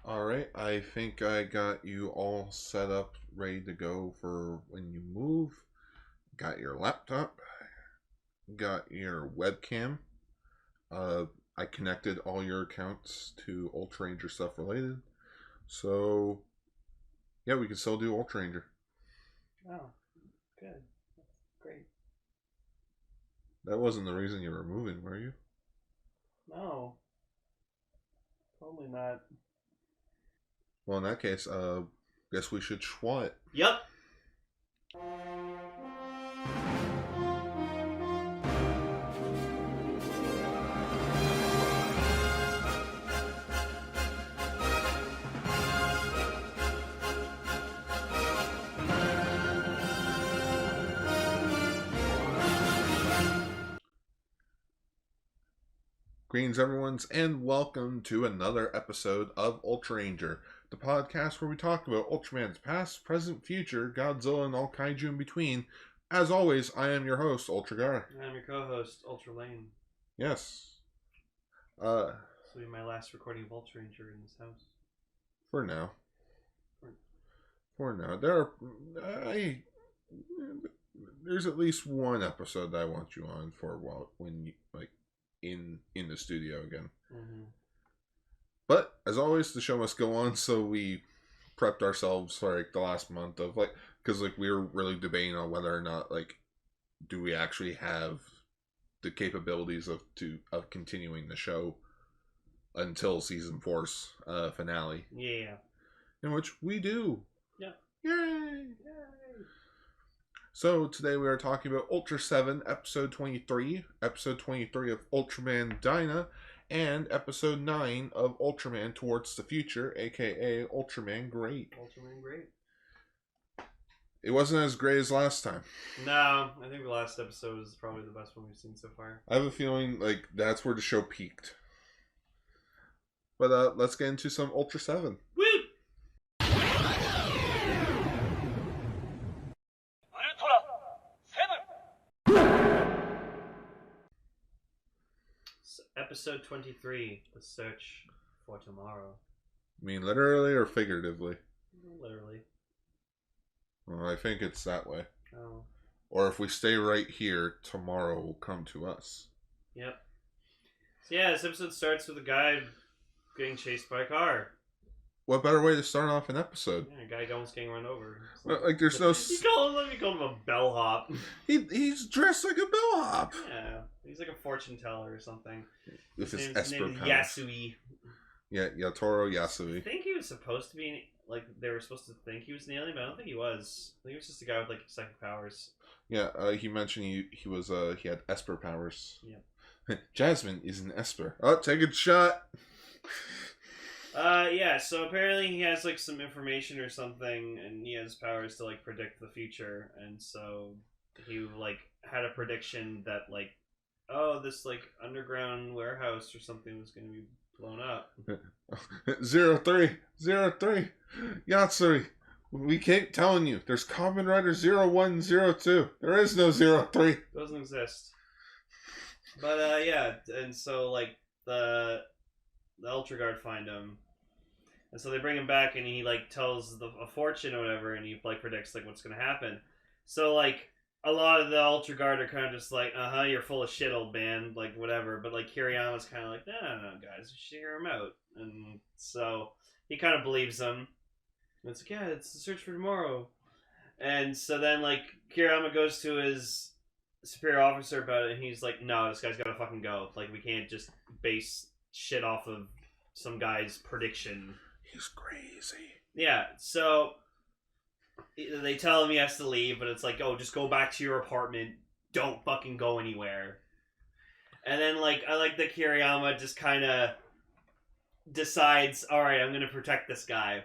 Alright, I think I got you all set up, ready to go for when you move. Got your laptop, got your webcam. Uh, I connected all your accounts to Ultraranger stuff related. So, yeah, we can still do Ultraranger. Oh, good. That's great. That wasn't the reason you were moving, were you? No, totally not. Well, in that case, guess we should schwa it. Yep. Greetings, everyone's, and welcome to another episode of Ultraranger, the podcast where we talk about Ultraman's past, present, future, Godzilla, and all kaiju in between. As always, I am your host, Ultragar. I'm your co-host, Ultralane. Yes. This will be my last recording of Ultraranger in this house. For now. There's at least one episode that I want you on for when you in the studio again. Mm-hmm. But as always, the show must go on, so we prepped ourselves for the last month of because we were really debating on whether or not do we actually have the capabilities of continuing the show until season 4's finale. Yeah. In which we do. Yeah. Yay! Yay! So today we are talking about Ultraseven, episode 23 of Ultraman Dyna, and episode 9 of Ultraman Towards the Future, aka Ultraman Great. Ultraman Great. It wasn't as great as last time. No, I think the last episode is probably the best one we've seen so far. I have a feeling that's where the show peaked. But let's get into some Ultraseven. Woo! Episode 23, The Search for Tomorrow. You mean literally or figuratively? Literally. Well, I think it's that way. Oh. Or if we stay right here, tomorrow will come to us. Yep. So yeah, this episode starts with a guy getting chased by a car. What better way to start off an episode? Yeah, a guy almost getting run over. There's no... You call him a bellhop. He's dressed like a bellhop. Yeah, he's like a fortune teller or something. With his name Esper is powers. Yasui. Yeah, Yatoro Yasui. I think he was supposed to be, they were supposed to think he was an alien, but I don't think he was. I think he was just a guy with, psychic powers. Yeah, he mentioned he had Esper powers. Yeah. Jasmine is an Esper. Oh, take a shot! Yeah, so apparently he has, some information or something, and he has powers to, predict the future, and so he, had a prediction that, this, underground warehouse or something was going to be blown up. 03! Yatsuri! We keep telling you, there's Kamen Rider 0102. There is no 03. Doesn't exist. But, yeah, and so, the Ultra Guard find him. And so they bring him back, and he, tells a fortune or whatever, and he, predicts, what's going to happen. So, a lot of the Ultra Guard are kind of just you're full of shit, old man, whatever. But, Kiriyama's kind of no, guys, we should hear him out. And so he kind of believes him. And it's yeah, it's the search for tomorrow. And so then, Kiriyama goes to his superior officer about it, and he's no, this guy's gotta fucking go. We can't just base shit off of some guy's prediction. He's crazy. Yeah, so they tell him he has to leave, but it's oh, just go back to your apartment. Don't fucking go anywhere. And then, I like that Kiriyama just kind of decides, alright, I'm going to protect this guy.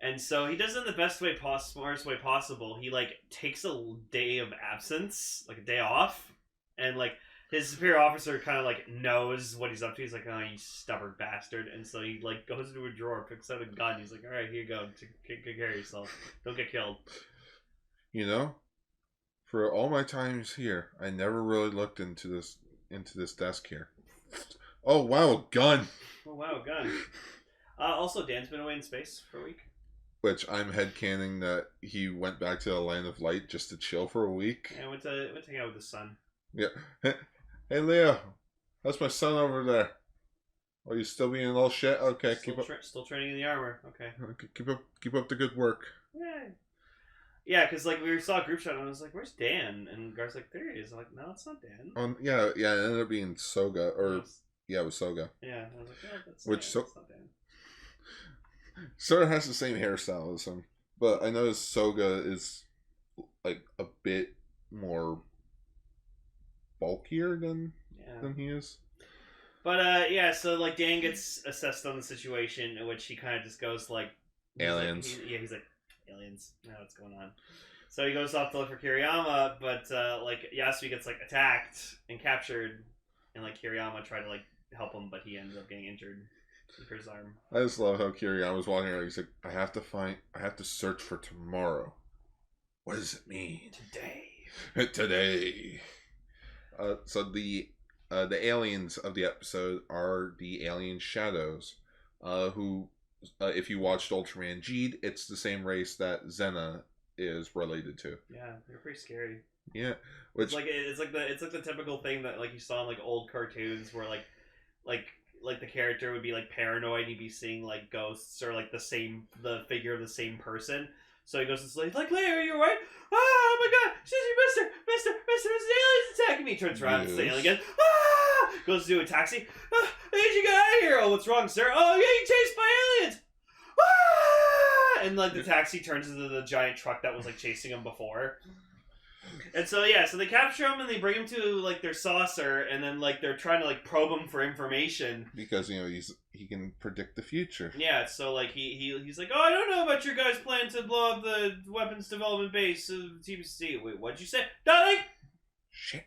And so he does it in the best way smartest way possible. He, takes a day of absence, a day off, and, his superior officer kind of knows what he's up to. He's oh, you stubborn bastard. And so he goes into a drawer, picks out a gun. He's all right, here you go. Take care of yourself. Don't get killed. For all my times here, I never really looked into this desk here. Oh wow, a gun. Oh wow, a gun. Also, Dan's been away in space for a week. Which I'm headcanon that he went back to the Land of Light just to chill for a week. Yeah, went to hang out with his son. Yeah. Hey, Leo. That's my son over there. Oh, you still being a little shit? Okay, Still, still training in the armor. Okay. Keep up the good work. Yeah. Yeah, because like we saw a group shot and I was like, "Where's Dan?" And Gar's like, "There he is." I'm like, "No, it's not Dan." Yeah. It ended up being Soga, or yeah, it was Soga. Yeah, I was like, "No, that's Which not Dan." Sort of has the same hairstyle as him, but I noticed Soga is like a bit more bulkier than he is. But yeah, so like Dan gets assessed on the situation, in which he kind of just goes like aliens. He's like aliens. I know what's going on. So he goes off to look for Kiriyama, but like Yasui gets like attacked and captured, and like Kiriyama tried to like help him, but he ended up getting injured for his arm. I just love how Kiriyama's walking around. He's like, I have to search for tomorrow. What does it mean? Today. So the aliens of the episode are the alien shadows, who, if you watched Ultraman G'd, it's the same race that Zena is related to. Yeah, they're pretty scary. Yeah, which it's like the typical thing that like you saw in like old cartoons where like the character would be like paranoid and he'd be seeing like ghosts or like the figure of the same person. So he goes to sleep like, Leia, are you alright? Oh my god, Mister, there's aliens attacking me. He turns around, it's the alien again. Ah! Goes to a taxi. How did you get out of here? Oh, what's wrong, sir? Oh, yeah, you chased by aliens. Ah! And like the taxi turns into the giant truck that was like chasing him before. And so yeah, so they capture him and they bring him to like their saucer, and then like they're trying to like probe him for information because he can predict the future. Yeah, so like he's like, oh, I don't know about your guys' plan to blow up the weapons development base of TBC. Wait, what'd you say? Nothing. Shit.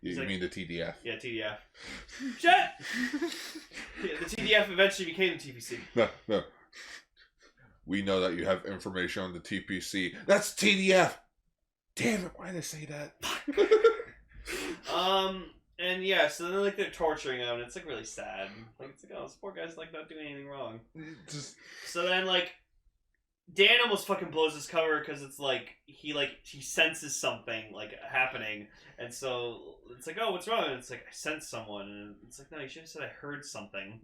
You mean the TDF? Yeah, TDF. Shit. Yeah, the TDF eventually became the TPC. No. We know that you have information on the TPC. That's TDF. Damn it! Why did I say that? And yeah, so then like they're torturing him, and it's like really sad. Like it's like, oh, this poor guy's like not doing anything wrong. So then like Dan almost fucking blows his cover because it's like he senses something like happening, and so it's like, oh, what's wrong? And it's like, I sense someone, and it's like, no, you should have said I heard something.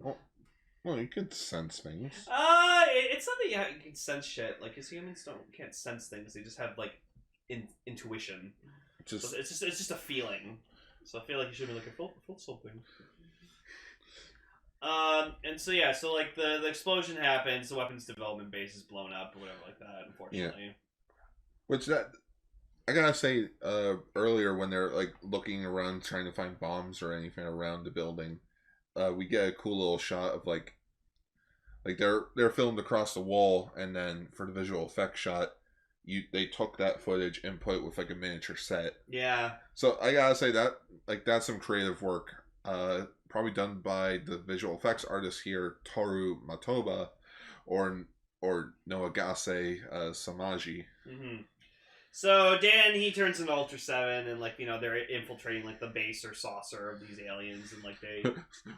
Well, you could sense things. It's not that you can sense shit. Like, because humans can't sense things; they just have like intuition. So it's just a feeling. So I feel like you should be like, I felt something. And so yeah, so like the explosion happens, the weapons development base is blown up or whatever like that, unfortunately. Yeah. Which I gotta say, earlier when they're like looking around trying to find bombs or anything around the building, we get a cool little shot of like they're filmed across the wall, and then for the visual effect shot, they took that footage and put it with like a miniature set. Yeah. So I gotta say that that's some creative work. Probably done by the visual effects artist here, Toru Matoba, or Noagase Samaji. Mm-hmm. So Dan, he turns into Ultraseven, and like, you know, they're infiltrating like the base or saucer of these aliens, and like they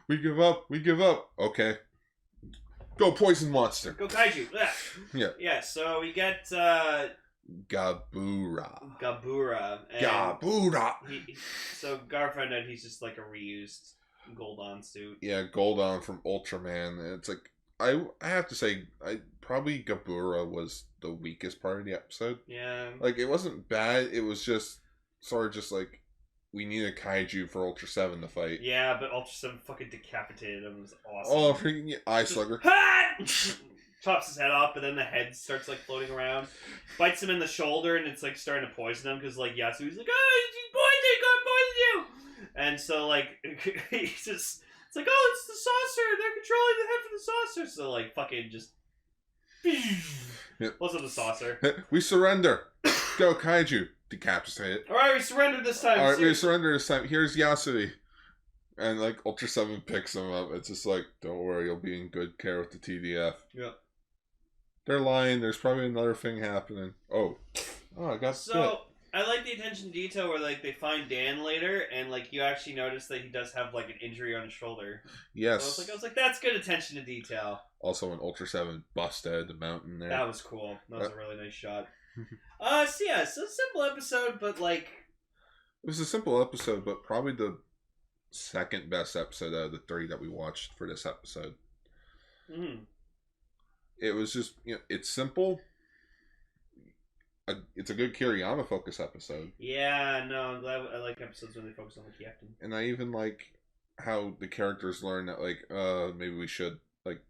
we give up. Okay. Go poison monster. Go kaiju. Yeah. Yeah, so we get Gabura. So Gar found out he's just like a reused Goldon suit. Yeah, Goldon from Ultraman. It's like I have to say, probably Gabura was the weakest part of the episode. Yeah. Like, it wasn't bad. It was just sort of just like, we need a kaiju for Ultraseven to fight. Yeah, but Ultraseven fucking decapitated him. It was awesome. Oh, freaking eye slugger. Chops his head off, but then the head starts like floating around. Bites him in the shoulder, and it's like starting to poison him because like Yasui's like, oh, he's poisoned, God poison you! And so like he's just, it's like, oh, it's the saucer. They're controlling the head for the saucer. So like fucking just. What's up the saucer? We surrender. Go kaiju. Decapitate it. Alright, we surrendered this time. Alright, we surrender this time. Here's Yasui. And like Ultraseven picks him up. It's just like, don't worry, you'll be in good care with the TDF. Yeah. They're lying. There's probably another thing happening. Oh, I got so. I like the attention to detail where like they find Dan later, and like you actually notice that he does have like an injury on his shoulder. Yes. So I was like, that's good attention to detail. Also, when Ultraseven busted the mountain there. That was cool. That was a really nice shot. So yeah, it's a simple episode, but like it was a simple episode, but probably the second best episode out of the 3 that we watched for this episode. Mm-hmm. It was just, it's simple. It's a good Kiriyama focus episode. Yeah, no, I'm glad. I like episodes when they focus on the captain. And I even like how the characters learn that, like, maybe we should, like,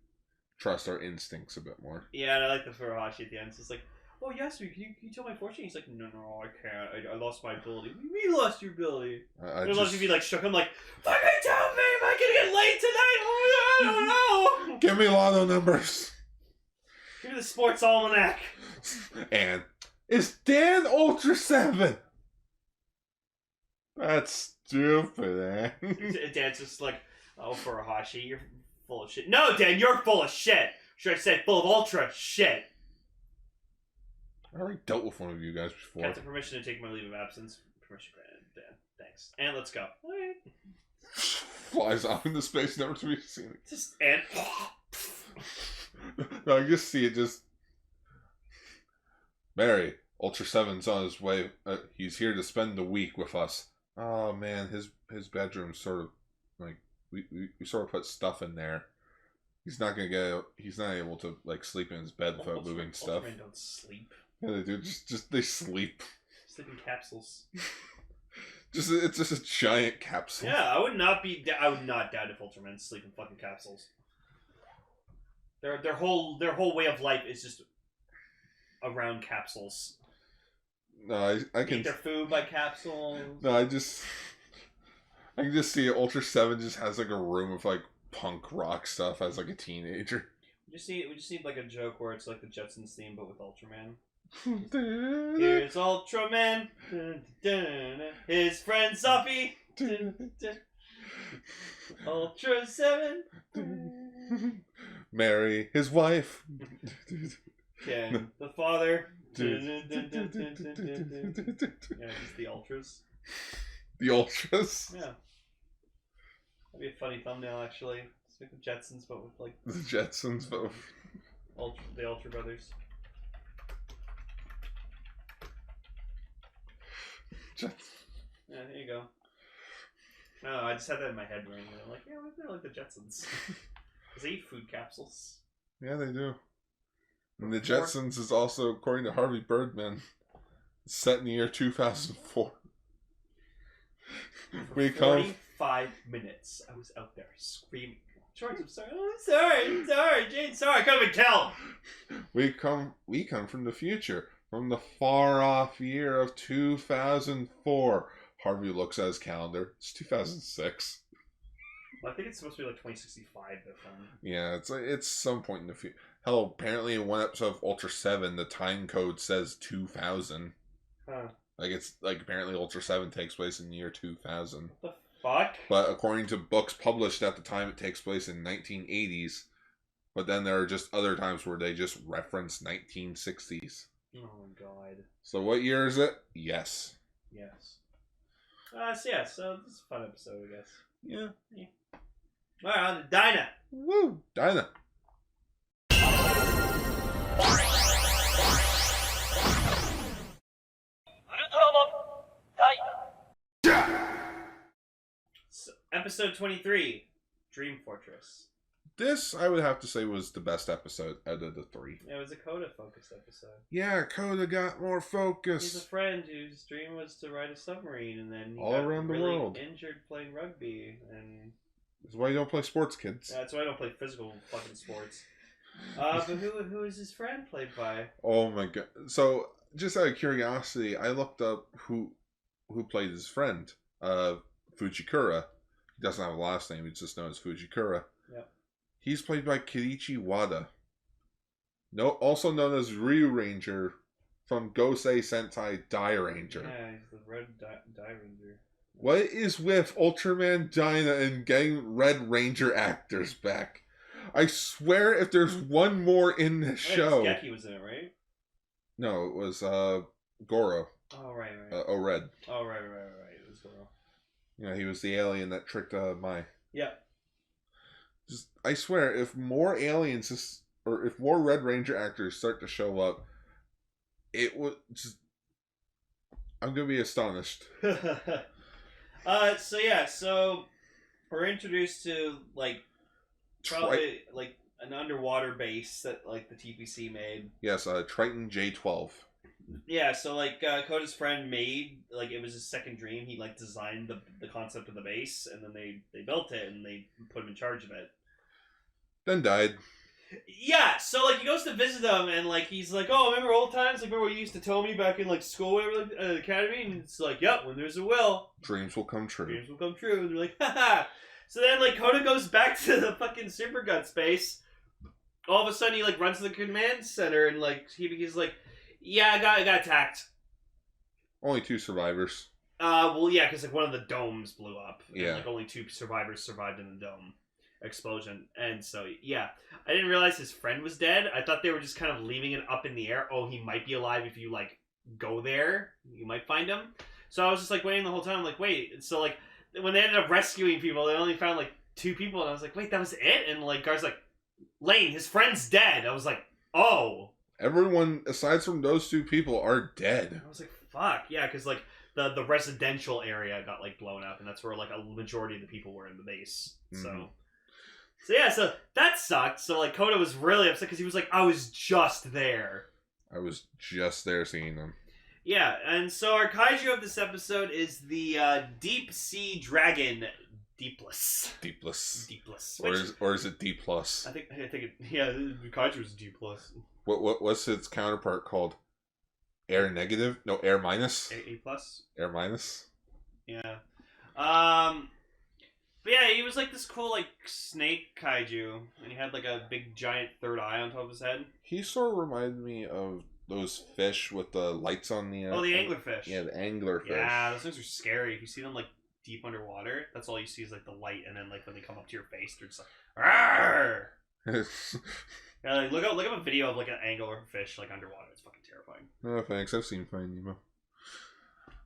trust our instincts a bit more. Yeah, and I like the Furuhashi at the end. So it's like, oh, yes, can you tell my fortune? He's like, no, I can't. I lost my ability. What do you mean you lost your ability? Unless you be like shook. I'm like, fucking tell me, am I gonna get late tonight? Oh, I don't know. Give me lotto numbers. Give me the sports almanac. And it's Dan Ultraseven. That's stupid, eh? Dan's just like, oh, Furuhashi, you're full of shit. No, Dan, you're full of shit. Should I say full of ultra shit? I already dealt with one of you guys before. Captain, permission to take my leave of absence. Permission granted, Dan. Thanks. And let's go. Flies off into space, never to be seen. Just and. No, I just see it just. Mary, Ultraseven's on his way. He's here to spend the week with us. Oh man, his bedroom's sort of like we sort of put stuff in there. He's not able to like sleep in his bed without moving stuff. Ultraman don't sleep. Yeah, they do. Just they sleep. Sleep in capsules. It's just a giant capsule. Yeah, I would not doubt if Ultraman sleep in fucking capsules. Their whole way of life is just around capsules. No, I can eat their food by capsules. No, I can just see Ultraseven just has like a room of like punk rock stuff as like a teenager. We just need like a joke where it's like the Jetsons theme but with Ultraman. Here's Ultraman. His friend Zuffy. Ultraseven. Mary, his wife. Ken, the father. Yeah, just the Ultras. The Ultras? Yeah. That'd be a funny thumbnail, actually. It's like the Jetsons, but with like... The Jetsons, but with... the Ultra Brothers. Yeah, there you go. No, I just had that in my head randomly. I'm like, yeah, they're like the Jetsons. Because they eat food capsules. Yeah, they do. And the Jetsons is also, according to Harvey Birdman, set in the year 2004. For 45 minutes, I was out there screaming. George, I'm sorry. Oh, I'm sorry, Jane. Sorry, I could have been killed. We come from the future, from the far off year of 2004. Harvey looks at his calendar. It's 2006. Well, I think it's supposed to be like 2065. Yeah, it's some point in the future. Hell, apparently in one episode of Ultraseven, the time code says 2000. Huh. Like it's like apparently Ultraseven takes place in the year 2000. What the fuck? But according to books published at the time, it takes place in 1980s. But then there are just other times where they just reference 1960s. Oh my god. So what year is it? Yes. Yes. So this is a fun episode, I guess. Yeah. Alright, on to Dyna. Woo! Dyna. So, episode 23, Dream Fortress. This, I would have to say, was the best episode out of the 3. It was a Coda-focused episode. Yeah, Coda got more focus. He's a friend whose dream was to ride a submarine, and then he all got around the really world injured playing rugby, and that's why you don't play sports, kids. that's why I don't play physical fucking sports. But who is his friend played by? Oh my god! So just out of curiosity, I looked up who played his friend. Fujikura. He doesn't have a last name. He's just known as Fujikura. Yeah. He's played by Kirichi Wada. Also known as Ryu Ranger from Gosei Sentai Dyranger. Yeah, he's the Red Dyranger. What is with Ultraman Dyna and getting Red Ranger actors back? I swear if there's one more in this show... Geki was in it, right? No, it was Goro. Oh right. Red. Oh right. It was Goro. You know, he was the alien that tricked Mai. Yeah. Just, I swear, if more aliens, or if more Red Ranger actors start to show up, it would just. I'm gonna be astonished. So we're introduced to like probably like an underwater base that like the TPC made. Yes, Triton J12. Yeah, so like Koda's friend made like it was his second dream. He like designed the concept of the base, and then they built it and they put him in charge of it. Then died. Yeah, so like he goes to visit them, and like he's like, "Oh, remember old times? Like remember what you used to tell me back in like school, whatever, like, academy?" And it's like, "Yep, when there's a will, Dreams will come true. dreams will come true." And they're like, "Haha." So then like Koda goes back to the fucking Super Gut space. All of a sudden, he like runs to the command center, and like he's like, "Yeah, I got attacked." Only 2 survivors. Well, yeah, because like one of the domes blew up. Yeah. And, like only 2 survivors survived in the dome explosion, and so yeah, I didn't realize his friend was dead. I thought they were just kind of leaving it up in the air. Oh, he might be alive if you like go there. You might find him. So I was just like waiting the whole time. I'm like, wait. So like when they ended up rescuing people, they only found like 2 people, and I was like, wait, that was it? And like Gar's like, Lane, his friend's dead. I was like, oh. Everyone aside from those 2 people are dead. I was like, fuck, yeah, because like the residential area got like blown up, and that's where like a majority of the people were in the base. So yeah, so that sucked. So like Koda was really upset because he was like, I was just there. I was just there seeing them. Yeah, and so our kaiju of this episode is the deep sea dragon Deepless. Or is it D plus? I think it, yeah, the kaiju is D plus. What's its counterpart called? Air negative? No, air minus. A plus. Air minus. Yeah. But yeah, he was like this cool like snake kaiju, and he had like a big giant third eye on top of his head. He sort of reminded me of those fish with the lights on the. The anglerfish. Yeah, the anglerfish. Yeah, those things are scary. If you see them like deep underwater, that's all you see is like the light, and then like when they come up to your face, they're just like, "Arr!" Yeah, like, look up a video of like an anglerfish like underwater. It's fucking terrifying. No thanks, I've seen Finding Nemo.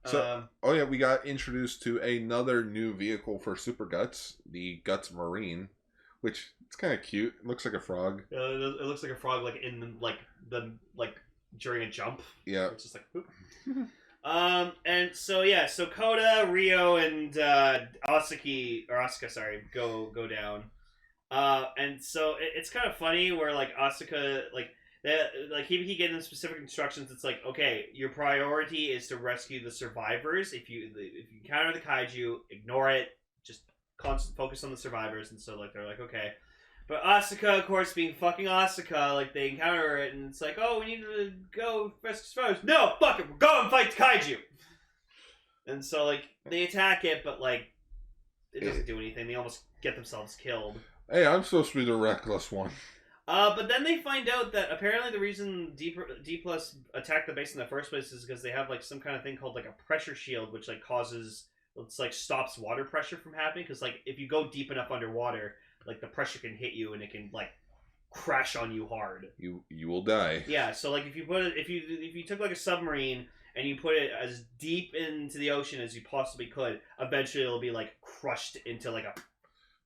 So, oh yeah, we got introduced to another new vehicle for Super Guts, the Guts Marine, which it's kind of cute. It looks like a frog. It looks like a frog, like in the during a jump. Yeah, it's just like. Whoop. And so yeah, so Koda, Rio, and Asuka, sorry, go down. And so it's kind of funny where like Asuka like he getting specific instructions. It's like, okay, your priority is to rescue the survivors. If you encounter the kaiju, ignore it. Just focus on the survivors. And so like they're like, okay. But Asuka, of course, being fucking Asuka, like they encounter it, and it's like, oh, we need to go rescue survivors. No, fuck it, we're going to fight the kaiju. And so like they attack it, but like it doesn't do anything. They almost get themselves killed. Hey, I'm supposed to be the reckless one. But then they find out that apparently the reason D Plus attacked the base in the first place is because they have like some kind of thing called like a pressure shield, which like stops water pressure from happening. Because like if you go deep enough underwater, like the pressure can hit you and it can like crash on you hard. You will die. Yeah. So like if you took like a submarine and you put it as deep into the ocean as you possibly could, eventually it'll be like crushed into like a.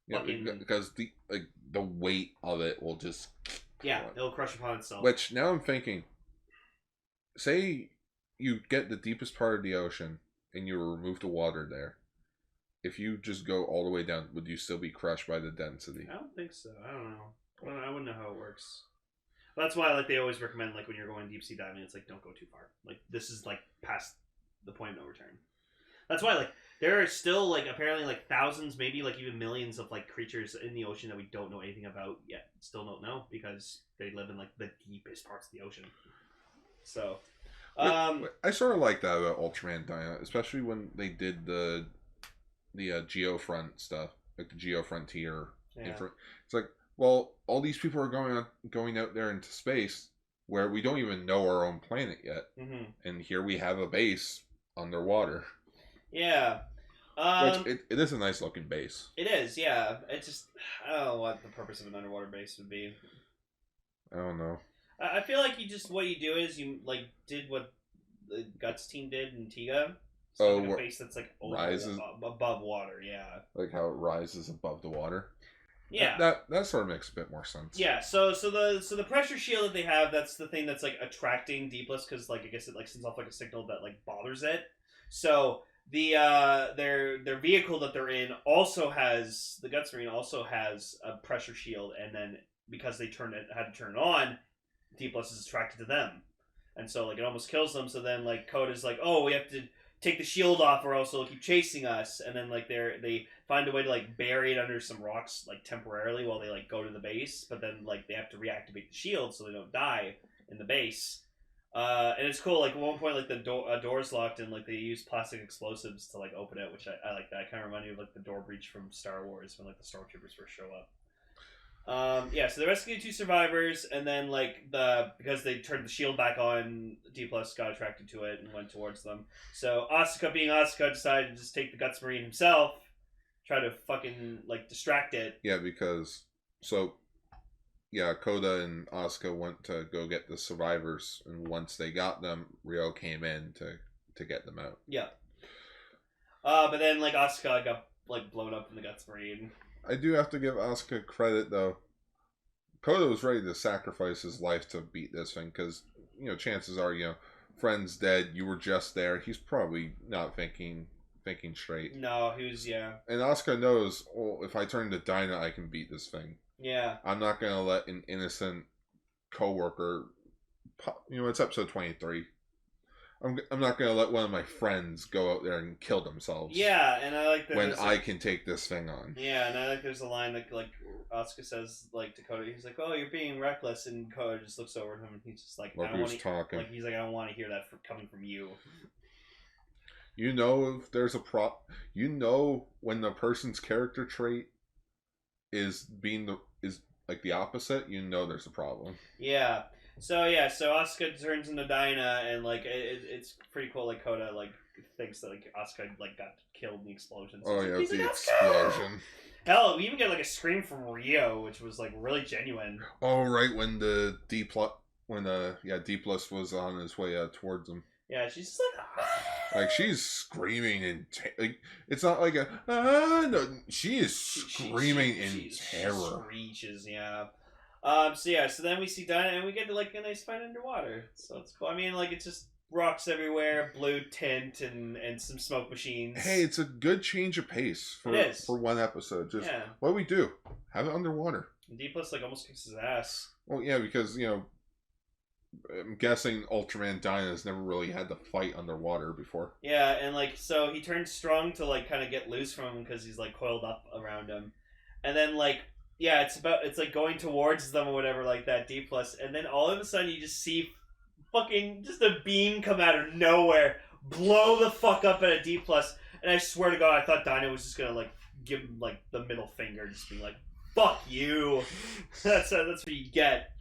Yeah, because the weight of it will just. Yeah, it'll crush upon itself. Which now I'm thinking, say you get the deepest part of the ocean and you remove the water there. If you just go all the way down, would you still be crushed by the density? I don't think so. I don't know. I wouldn't know how it works. But that's why like they always recommend like when you're going deep sea diving, it's like don't go too far. Like this is like past the point of no return. That's why like. There are still, like, apparently, like, thousands, maybe, like, even millions of, like, creatures in the ocean that we don't know anything about yet. Still don't know, because they live in, like, the deepest parts of the ocean. So, I sort of like that about Ultraman Dyna, especially when they did the Geofront stuff, like the Geofrontier. Yeah. It's like, well, all these people are going out there into space where we don't even know our own planet yet. Mm-hmm. And here we have a base underwater. Yeah. Which it is a nice looking base. It is, yeah. It's just, I don't know what the purpose of an underwater base would be. I don't know. I feel like what you do is you, like, did what the Guts team did in Tiga. So like a base that's like rises above water, yeah. Like how it rises above the water. Yeah, that sort of makes a bit more sense. Yeah, so the pressure shield that they have, that's the thing that's like attracting Deepless, because like I guess it like sends off like a signal that like bothers it. So the their vehicle that they're in also has, the Guts Marine also has a pressure shield, and then because they had to turn it on, Deepless is attracted to them, and so like it almost kills them. So then like Coda's like, oh, we have to take the shield off or else it'll keep chasing us, and then like they find a way to like bury it under some rocks like temporarily while they like go to the base, but then like they have to reactivate the shield so they don't die in the base. And it's cool, like at one point like the door's locked and like they use plastic explosives to like open it, which I like that. It kind of remind me of like the door breach from Star Wars when like the stormtroopers first show up. Yeah, so they rescued 2 survivors, and then like because they turned the shield back on, D Plus got attracted to it and went towards them. So Asuka, being Asuka, decided to just take the Guts Marine himself, try to fucking like distract it. Yeah, because Koda and Asuka went to go get the survivors, and once they got them, Ryo came in to get them out. Yeah. But then like Asuka got like blown up in the Guts Marine. I do have to give Asuka credit, though. Koda was ready to sacrifice his life to beat this thing, because, chances are, friend's dead, you were just there. He's probably not thinking straight. No, he was, yeah. And Asuka knows, well, if I turn to Dyna, I can beat this thing. Yeah. I'm not going to let an innocent coworker, it's episode 23. I'm not going to let one of my friends go out there and kill themselves. Yeah, and I like that. When I can take this thing on. Yeah, and I like there's a line that, like, Asuka says, like, to Koda, he's like, oh, you're being reckless, and Koda just looks over at him, and he's just like, Look who's talking. Like, he's like, I don't want to hear that coming from you. If there's a when the person's character trait is like the opposite, there's a problem. Yeah. So Asuka turns into Dyna, and like it's pretty cool. Like Koda like thinks that like Asuka like got killed in the explosion. So it's the explosion. Hell, we even get like a scream from Ryo, which was like really genuine. Oh right, when the D plus was on his way towards him. Yeah, she's just like she's screaming in like it's not like no, she is screaming in terror. She screeches, yeah. So then we see Dyna, and we get like a nice fight underwater. So it's cool. I mean, like it's just rocks everywhere, blue tint, and some smoke machines. Hey, it's a good change of pace for one episode. Just what do we do? Have it underwater. And D Plus like almost kicks his ass. Well, yeah, because I'm guessing Ultraman Dyna has never really had to fight underwater before. Yeah, and like so he turns strong to like kind of get loose from him because he's like coiled up around him, and then like. Yeah, it's like going towards them or whatever like that, D plus, and then all of a sudden you just see fucking just a beam come out of nowhere, blow the fuck up at a D plus, and I swear to God, I thought Dyna was just gonna like give him like the middle finger, just being like, "Fuck you." That's what you get.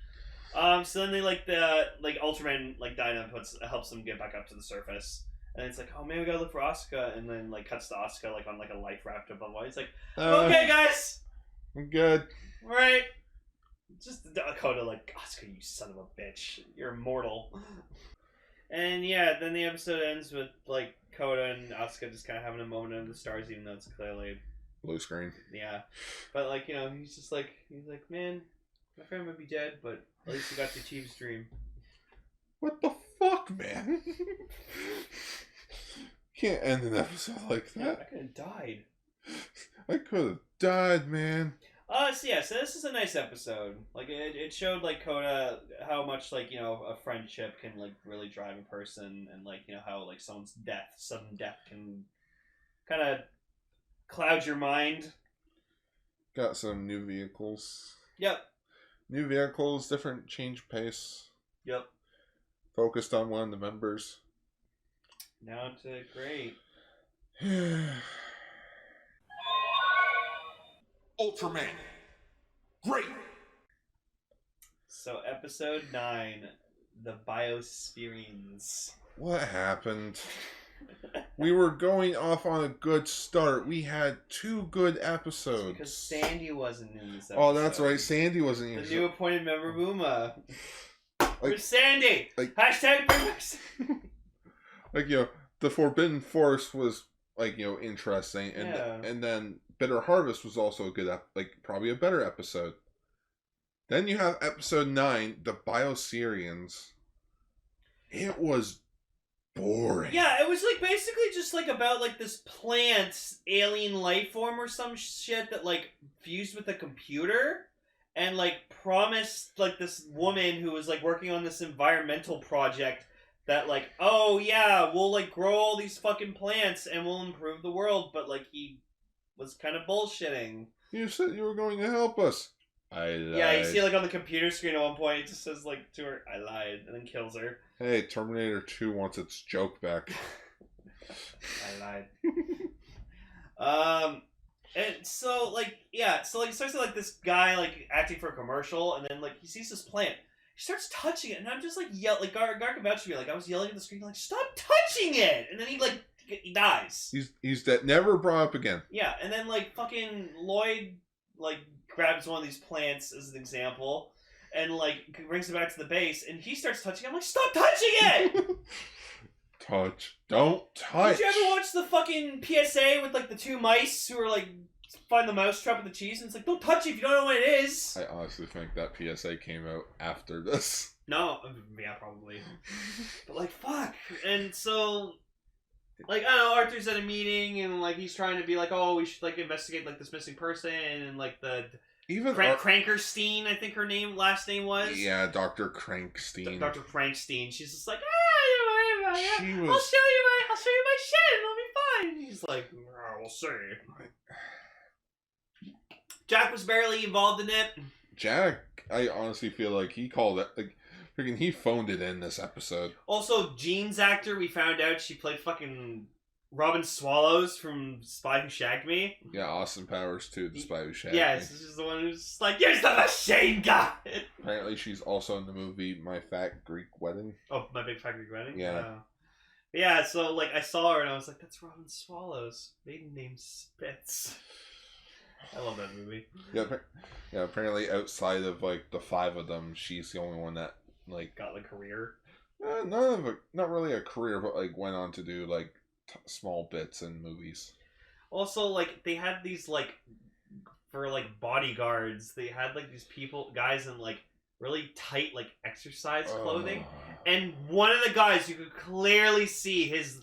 So then they like Ultraman like Dyna helps them get back up to the surface. And it's like, oh man, we gotta look for Asuka, and then like cuts to Asuka like on like a life raft above water. He's like, okay guys. I'm good. Right. Just Dakota like, Asuka, you son of a bitch. You're immortal. And yeah, then the episode ends with like Koda and Asuka just kind of having a moment under the stars, even though it's clearly blue screen. Yeah. But like, he's like, man, my friend might be dead, but at least you got to achieve his dream. What the fuck, man? Can't end an episode like that. Yeah, I could have died. I could have died, man. So this is a nice episode. Like it showed like Koda how much like a friendship can like really drive a person, and like how like someone's sudden death can kind of cloud your mind. Got some new vehicles. Yep. New vehicles, different change pace. Yep. Focused on one of the members. Now to great. Ultraman. Great. So episode 9, the Biosphereans. What happened? We were going off on a good start. We had 2 good episodes. It's because Sandy wasn't in this episode. Oh, that's right. Sandy wasn't in the new appointed member, Buma. Like, where's Sandy? Hashtag like, the Forbidden Forest was, like, interesting, and Yeah. and then Bitter Harvest was also a good probably a better episode. Then you have episode 9, the Biosyrians. It was boring. Yeah, it was like basically just like about like this plant alien life form or some shit that like fused with a computer and like promised like this woman who was like working on this environmental project that like, oh yeah, we'll like grow all these fucking plants and we'll improve the world, but like he was kind of bullshitting. You said you were going to help us. I lied. Yeah, you see like on the computer screen at one point it just says like to her, I lied, and then kills her. Hey, Terminator 2 wants its joke back. I lied. And so like yeah, so like it starts with like this guy like acting for a commercial, and then like he sees this plant, he starts touching it, and I'm just like Gar can vouch for me, like I was yelling at the screen like stop touching it, and then he dies. He's dead, never brought up again. Yeah, and then like fucking Lloyd like grabs one of these plants as an example, and like brings it back to the base, and he starts touching it. I'm like, stop touching it! Don't touch. Did you ever watch the fucking PSA with like the two mice who are like find the mousetrap with the cheese, and it's like, don't touch it if you don't know what it is. I honestly think that PSA came out after this. No, yeah, probably. But like, fuck. And so, like, I don't know, Arthur's at a meeting, and like he's trying to be like, oh, we should like investigate like this missing person, and like the even Crankerstein, I think her last name was. Yeah, Dr. Crankstein. Dr. Crankstein. She's just like, I'll show you my shit, it'll be fine. He's like, oh, we'll see. Jack was barely involved in it. Jack, I honestly feel like he called it, like, freaking, he phoned it in this episode. Also, Jean's actor, we found out she played fucking Robin Swallows from Spy Who Shagged Me. Yeah, Austin Powers too, the Spy Who Shagged Me. Yeah, this is the one who's like, here's the machine gun! Apparently she's also in the movie My Fat Greek Wedding. Oh, My Big Fat Greek Wedding? Yeah. Yeah, so like I saw her and I was like, that's Robin Swallows. Maiden name Spitz. I love that movie. Yeah, apparently outside of like the 5 of them, she's the only one that like got a career. Not really a career, but like went on to do like small bits in movies. Also, like they had these like for like bodyguards, they had like these guys in like really tight like exercise clothing, and one of the guys you could clearly see his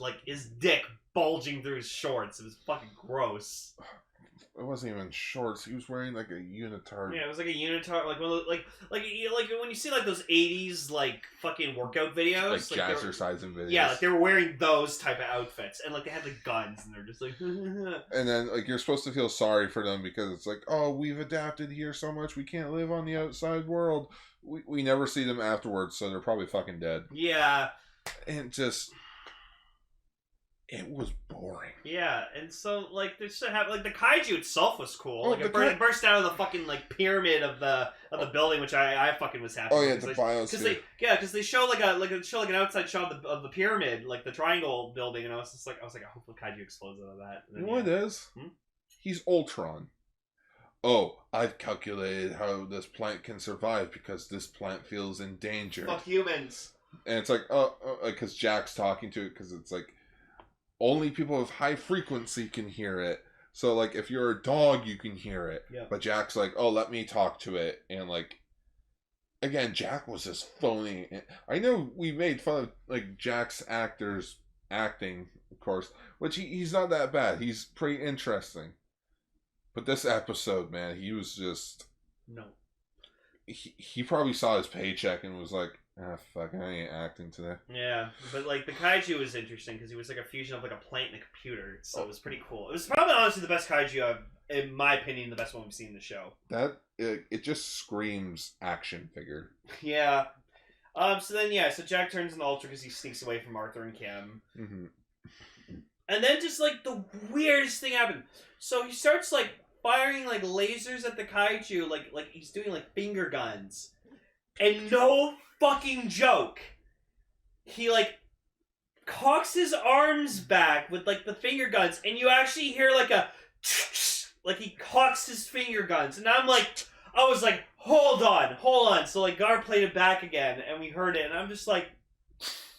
dick bulging through his shorts. It was fucking gross. It wasn't even shorts. He was wearing like a unitard. Yeah, it was like a unitard, like one of the, like when you see like those '80s like fucking workout videos, like jazzercising videos. Yeah, like they were wearing those type of outfits, and like they had like guns, and they're just like. And then like you're supposed to feel sorry for them because it's like, oh, we've adapted here so much, we can't live on the outside world. We never see them afterwards, so they're probably fucking dead. Yeah, and just. It was boring. Yeah, and so like they should have like the kaiju itself was cool. Oh, like it burst out of the fucking like pyramid of the building, which I fucking was happy. Oh yeah, the biosphere. Because they show like an outside shot of the pyramid, like the triangle building, and I was like, I hope the kaiju explodes out of that. You know what it is? He's Ultron. Oh, I've calculated how this plant can survive because this plant feels endangered. Fuck humans. And it's like, because Jack's talking to it, because it's like. Only people with high frequency can hear it. So, like, if you're a dog, you can hear it. Yeah. But Jack's like, oh, let me talk to it. And, like, again, Jack was just phony. I know we made fun of, like, Jack's acting, of course. Which he's not that bad. He's pretty interesting. But this episode, man, he was just... No. He probably saw his paycheck and was like, ah, fuck, I ain't acting today. Yeah, but like the kaiju was interesting because he was like a fusion of like a plant and a computer, so it was pretty cool. It was probably honestly the best kaiju in my opinion, the best one we've seen in the show. It just screams action figure. Yeah. So Jack turns into Ultra because he sneaks away from Arthur and Kim. Mm-hmm. And then just like the weirdest thing happened. So he starts like firing like lasers at the kaiju, like he's doing like finger guns, and no fucking joke, he like cocks his arms back with like the finger guns, and you actually hear like a like he cocks his finger guns, and I was like, hold on. So like Gar played it back again, and we heard it, and I'm just like,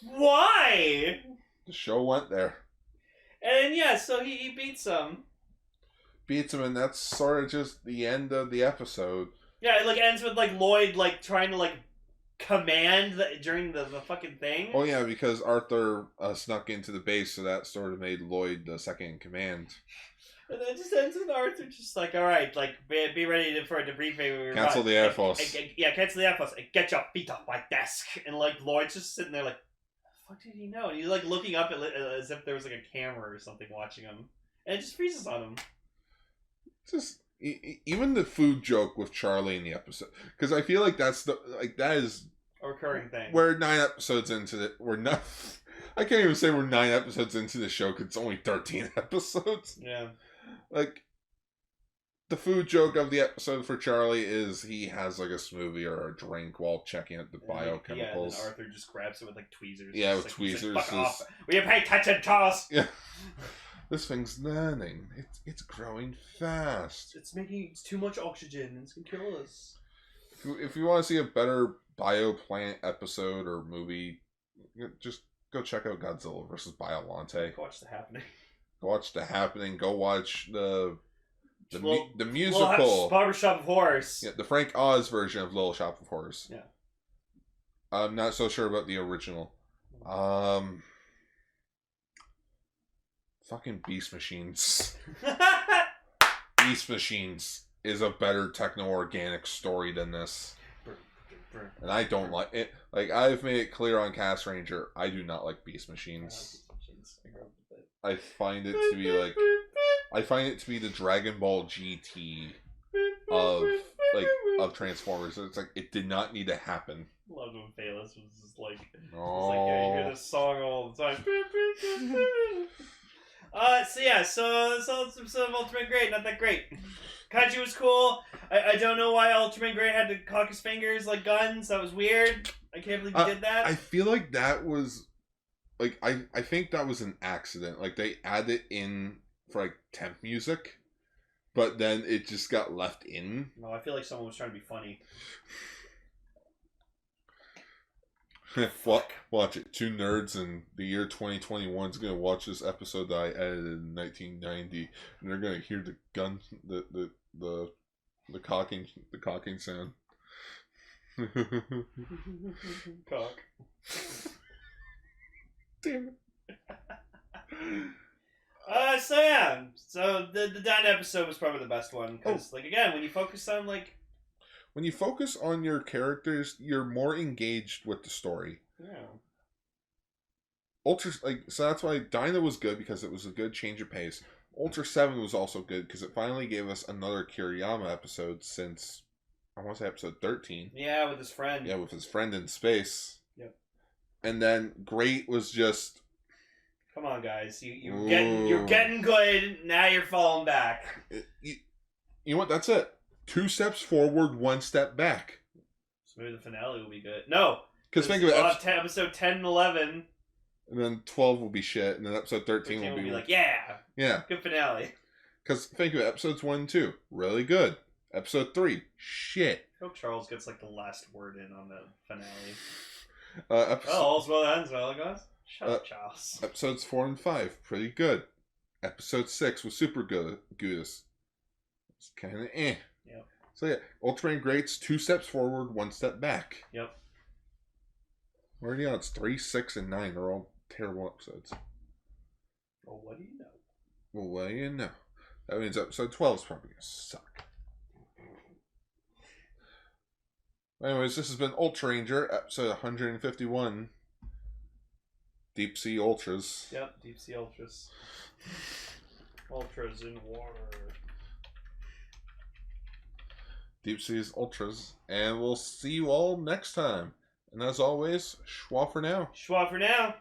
why? The show went there. And yeah, so he beats him. Beats him, and that's sort of just the end of the episode. Yeah, it like ends with like Lloyd like trying to like command during the fucking thing. Oh yeah, because Arthur snuck into the base, so that sort of made Lloyd the second in command. And then it just ends with Arthur just like, all right, like be ready for a debriefing. Cancel the Air Force. Yeah, cancel the Air Force. Get your feet off my desk. And like Lloyd's just sitting there like, the fuck did he know? And he's like looking up as if there was like a camera or something watching him, and it just freezes on him. Just even the food joke with Charlie in the episode, because I feel like that is a recurring thing. We're 9 episodes into it. We're not. I can't even say we're 9 episodes into the show because it's only 13 episodes. Yeah. Like, the food joke of the episode for Charlie is he has like a smoothie or a drink while checking out the biochemicals. Yeah, and then Arthur just grabs it with like tweezers. Yeah, with tweezers. Fuck off. Will you pay attention to us? Yeah. This thing's learning. It's growing fast. It's too much oxygen. It's gonna kill us. If you want to see a better bioplant episode or movie, just go check out Godzilla vs. Biolante. Go watch The Happening. Go watch The Happening. Go watch the musical Barbershop of Horrors. Yeah, the Frank Oz version of Little Shop of Horrors. Yeah. I'm not so sure about the original. Fucking Beast Machines. Beast Machines is a better techno-organic story than this. And I don't like it. Like, I've made it clear on Castranger, I do not like Beast Machines. I find it to be like... I find it to be the Dragon Ball GT of Transformers. It's like, it did not need to happen. Loved when Phalos was just like... Oh. It's like, yeah, you hear this song all the time. So Ultraman Great, not that great. Kaiju was cool. I don't know why Ultraman Great had to cock his fingers like guns. That was weird. I can't believe he did that. I feel like that was... Like, I think that was an accident. Like, they added in for, like, temp music, but then it just got left in. No, I feel like someone was trying to be funny. Watch it. 2 nerds in the year 2021 is going to watch this episode that I edited in 1990, and they're going to hear the gun, the cocking sound. Cock. Damn it. So the Dyna episode was probably the best one because, like, again, when you focus on your characters, you're more engaged with the story. Yeah. So that's why Dyna was good because it was a good change of pace. Ultraseven was also good because it finally gave us another Kiriyama episode since I want to say episode 13. Yeah, with his friend. Yeah, with his friend in space. Yep. And then Great was just. Come on, guys! You're getting good. Now you're falling back. You know what? That's it. 2 steps forward, 1 step back. So maybe the finale will be good. No, because think of it. Episode 10 and 11. And then 12 will be shit, and then episode 13 will be like, yeah, good finale. Because think of it, episodes 1 and 2, really good. Episode 3, shit. I hope Charles gets like the last word in on the finale. All's well ends well, guys. Shut up, Charles. Episodes 4 and 5, pretty good. Episode 6 was super good. It's kind of eh. Yep. So yeah, Ultraman Greats, 2 steps forward, 1 step back. Yep. What are the odds? 3, 6, and 9 are all terrible episodes. Well, what do you know? Well, what do you know? That means episode 12 is probably going to suck. Anyways, this has been Ultraranger, episode 151. Deep Sea Ultras. Yep, Deep Sea Ultras. Ultras in water. Deep Sea's Ultras. And we'll see you all next time. And as always, schwa for now. Schwa for now.